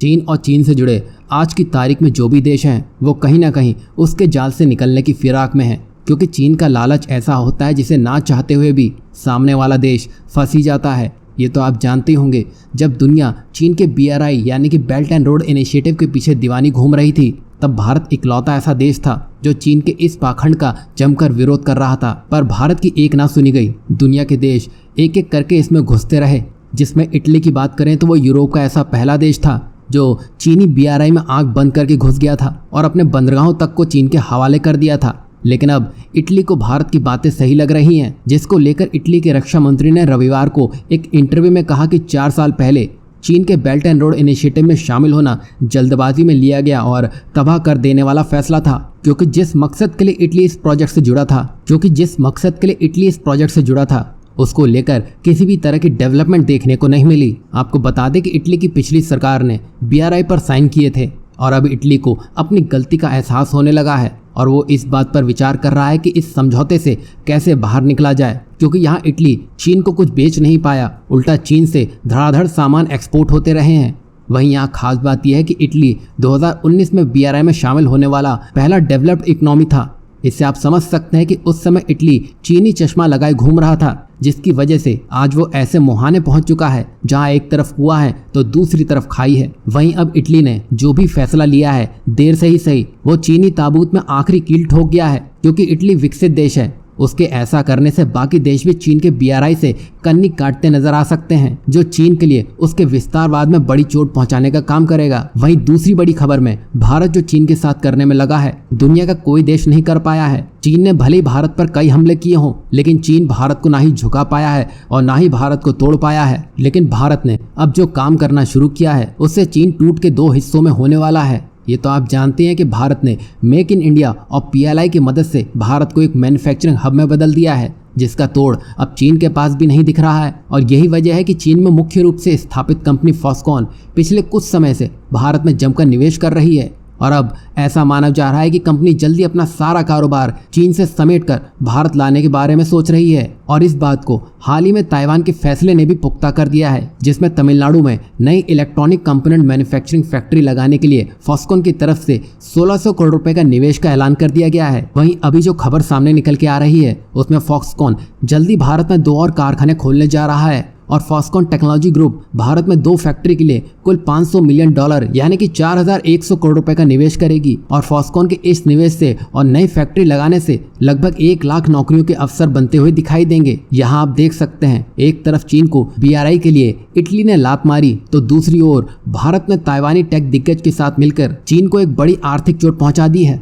चीन और चीन से जुड़े आज की तारीख में जो भी देश हैं वो कहीं ना कहीं उसके जाल से निकलने की फिराक में हैं, क्योंकि चीन का लालच ऐसा होता है जिसे ना चाहते हुए भी सामने वाला देश फंस ही जाता है। ये तो आप जानते होंगे, जब दुनिया चीन के BRI यानी कि बेल्ट एंड रोड इनिशिएटिव के पीछे दीवानी घूम रही थी, तब भारत इकलौता ऐसा देश था जो चीन के इस पाखंड का जमकर विरोध कर रहा था। पर भारत की एक ना सुनी गई। दुनिया के देश एक एक करके इसमें घुसते रहे। जिसमें इटली की बात करें तो वो यूरोप का ऐसा पहला देश था जो चीनी BRI में आंख बंद करके घुस गया था और अपने बंदरगाहों तक को चीन के हवाले कर दिया था। लेकिन अब इटली को भारत की बातें सही लग रही हैं, जिसको लेकर इटली के रक्षा मंत्री ने रविवार को एक इंटरव्यू में कहा कि 4 साल पहले चीन के बेल्ट एंड रोड इनिशिएटिव में शामिल होना जल्दबाजी में लिया गया और तबाह कर देने वाला फैसला था, क्योंकि जिस मकसद के लिए इटली इस प्रोजेक्ट से जुड़ा था उसको लेकर किसी भी तरह की डेवलपमेंट देखने को नहीं मिली। आपको बता दें कि इटली की पिछली सरकार ने BRI पर साइन किए थे और अब इटली को अपनी गलती का एहसास होने लगा है और वो इस बात पर विचार कर रहा है कि इस समझौते से कैसे बाहर निकला जाए, क्योंकि यहाँ इटली चीन को कुछ बेच नहीं पाया, उल्टा चीन से धड़ाधड़ सामान एक्सपोर्ट होते रहे हैं। वहीं यहाँ खास बात यह है कि इटली 2019 में BRI में शामिल होने वाला पहला डेवलप्ड इकोनॉमी था। इससे आप समझ सकते हैं कि उस समय इटली चीनी चश्मा लगाए घूम रहा था, जिसकी वजह से आज वो ऐसे मुहाने पहुंच चुका है जहां एक तरफ कुआं है तो दूसरी तरफ खाई है। वहीं अब इटली ने जो भी फैसला लिया है, देर से ही सही, वो चीनी ताबूत में आखिरी कील ठोक गया है, क्योंकि इटली विकसित देश है। उसके ऐसा करने से बाकी देश भी चीन के BRI से कन्नी काटते नजर आ सकते हैं, जो चीन के लिए उसके विस्तारवाद में बड़ी चोट पहुंचाने का काम करेगा। वहीं दूसरी बड़ी खबर में भारत जो चीन के साथ करने में लगा है, दुनिया का कोई देश नहीं कर पाया है। चीन ने भले ही भारत पर कई हमले किए हों, लेकिन चीन भारत को ना ही झुका पाया है और ना ही भारत को तोड़ पाया है। लेकिन भारत ने अब जो काम करना शुरू किया है उससे चीन टूट के 2 हिस्सों में होने वाला है। ये तो आप जानते हैं कि भारत ने मेक इन इंडिया और PLI की मदद से भारत को एक मैन्युफैक्चरिंग हब में बदल दिया है, जिसका तोड़ अब चीन के पास भी नहीं दिख रहा है। और यही वजह है कि चीन में मुख्य रूप से स्थापित कंपनी फॉक्सकॉन पिछले कुछ समय से भारत में जमकर निवेश कर रही है और अब ऐसा माना जा रहा है कि कंपनी जल्दी अपना सारा कारोबार चीन से समेटकर भारत लाने के बारे में सोच रही है। और इस बात को हाल ही में ताइवान के फैसले ने भी पुख्ता कर दिया है, जिसमें तमिलनाडु में नई इलेक्ट्रॉनिक कंपोनेंट मैन्युफैक्चरिंग फैक्ट्री लगाने के लिए फॉक्सकॉन की तरफ से 1600 करोड़ रुपए का निवेश का ऐलान कर दिया गया है। वहीं अभी जो खबर सामने निकल के आ रही है उसमें फॉक्सकॉन जल्दी भारत में 2 और कारखाने खोलने जा रहा है और फॉक्सकॉन टेक्नोलॉजी ग्रुप भारत में 2 फैक्ट्री के लिए कुल $500 मिलियन यानी कि 4100 करोड़ रुपए का निवेश करेगी। और फॉक्सकॉन के इस निवेश से और नई फैक्ट्री लगाने से लगभग 1 लाख नौकरियों के अवसर बनते हुए दिखाई देंगे। यहाँ आप देख सकते हैं, एक तरफ चीन को BRI के लिए इटली ने लात मारी तो दूसरी ओर भारत ने ताइवानी टेक दिग्गज के साथ मिलकर चीन को एक बड़ी आर्थिक चोट पहुंचा दी है।